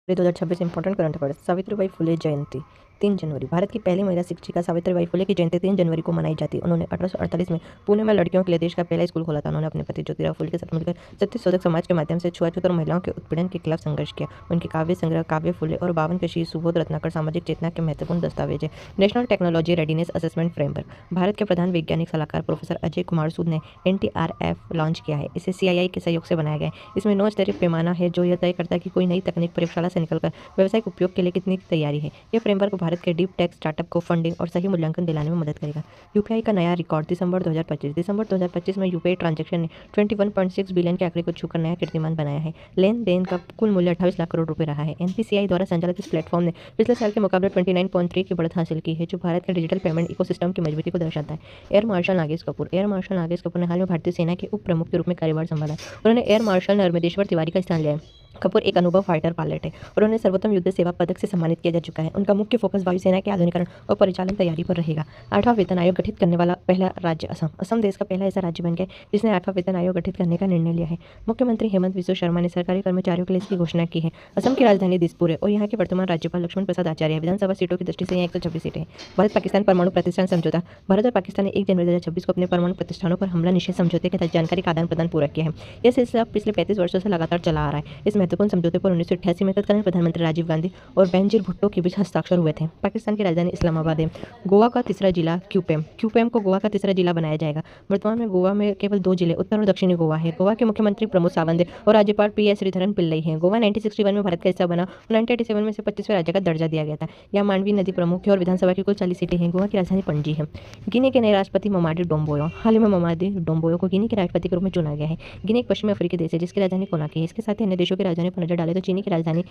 2026 important current affairs. Savitribai Phule जयंती 3 जनवरी। भारत की पहली महिला शिक्षिका सावित्रीबाई फुले की जयंती 3 जनवरी को मनाई जाती है। उन्होंने 1848 में पुणे में लड़कियों के लिए देश का पहला स्कूल खोला था। उन्होंने अपने पति ज्योतिराव फुले के साथ मिलकर सत्यशोधक समाज के माध्यम से छुआछूत और महिलाओं के उत्पीड़न के खिलाफ संघर्ष किया। उनके काव्य संग्रह काव्य फुले और 52 के शीर्ष सुबोध रत्नाकर सामाजिक चेतना के महत्वपूर्ण दस्तावेज है। National technology readiness assessment framework. Bharat के प्रधान वैज्ञानिक सलाहकार प्रोफेसर अजय कुमार सूद ने NTRF लॉन्च किया है। इसे CII के सहयोग से बनाया गया है। इसमें 9 स्तरीय पैमाना है जो यह तय करता है कि कोई नई तकनीक प्रयोगशाला से निकलकर व्यावसायिक उपयोग के लिए कितनी तैयारी है। यह फ्रेमवर्क भारत के डीप टेक स्टार्टअप को फंडिंग और सही मूल्यांकन दिलाने में मदद करेगा। यूपीआई का नया रिकॉर्ड। दिसंबर 2025 में यूपीआई ट्रांजैक्शन ने 21.6 बिलियन के आंकड़े को छूकर नया कीर्तिमान बनाया है। लेन देन का कुल मूल्य 28 लाख करोड़ रुपए रहा है। NPCI द्वारा संचालित इस प्लेटफॉर्म ने पिछले साल के मुकाबले 29.3 की बढ़त हासिल की है, जो भारत के डिजिटल पेमेंट इकोसिस्टम की मजबूती को दर्शाता है। Air marshal Nagesh Kapoor. Air marshal Nagesh Kapoor ने हाल में भारतीय सेना के उप प्रमुख के रूप में कार्यभार संभाला है। उन्होंने एयर मार्शल नर्मदेश्वर तिवारी का स्थान लिया है। कपूर एक अनुभव फाइटर पायलट है और उन्हें सर्वोत्तम युद्ध सेवा पदक से सम्मानित किया जा चुका है। उनका मुख्य फोकस वायुसेना के आधुनिकीकरण और परिचालन तैयारी पर रहेगा। 8वां वेतन आयोग गठित करने वाला पहला राज्य असम। असम देश का पहला ऐसा राज्य बन गया जिसने 8वां वेतन आयोग गठित करने का निर्णय लिया है। मुख्यमंत्री हेमंत बिस्वा शर्मा ने सरकारी कर्मचारियों के लिए इसकी घोषणा की है। असम की राजधानी दिसपुर है और यहाँ के वर्तमान राज्यपाल लक्ष्मण प्रसाद आचार्य है। विधानसभा सीटों की दृष्टि से यहाँ 126 सीटें हैं। भारत पाकिस्तान परमाणु प्रतिष्ठान समझौता। भारत और पाकिस्तान ने 1 जनवरी 2026 को अपने परमाणु प्रतिष्ठानों पर हमला निषेध समझौते के तहत जानकारी का आदान प्रदान पूरा किया है। यह सिलसिला पिछले 35 वर्षों से लगातार चला आ रहा है। इस महत्वपूर्ण समझौते पर 1988 में तत्कालीन प्रधानमंत्री राजीव गांधी और बेनजीर भुट्टो के बीच हस्ताक्षर हुए थे। पाकिस्तान की राजधानी इस्लामाबाद है। गोवा का तीसरा जिला क्यूपेम। क्यूपेम को गोवा का तीसरा जिला बनाया जाएगा। वर्तमान में गोवा में केवल 2 जिले उत्तर और दक्षिणी गोवा है। गोवा के मुख्यमंत्री प्रमोद सावंत है और राज्यपाल PS श्रीधरन पिल्लई हैं। गोवा 1961 में भारत का हिस्सा बना और 1987 में इसे 25वें राज्य का दर्जा दिया गया था। यहाँ मांडवी नदी प्रमुख है और विधानसभा की कुल 40 सीटें हैं। गोवा की राजधानी पणजी है। गिनी के नए राष्ट्रपति ममाडी डोम्बोयो। हाल ही में ममाडी डोम्बोयो को गिनी के राष्ट्रपति के रूप में चुना गया है। गिनी एक पश्चिमी अफ्रीकी देश है जिसकी राजधानी कोनाक्री है। इसके साथ ही अन्य देशों की राजधानी पर नजर डाले तो चीनी की राजधानी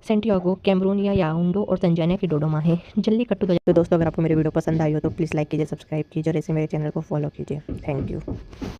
सेंटियागो, कैमरून या याओंडे और तंजानिया की डोडोमा है। जल्लीकट्टू। तो दोस्तों, अगर आपको मेरी वीडियो पसंद आई हो तो प्लीज़ लाइक कीजिए, सब्सक्राइब कीजिए और ऐसे मेरे चैनल को फॉलो कीजिए। Thank you.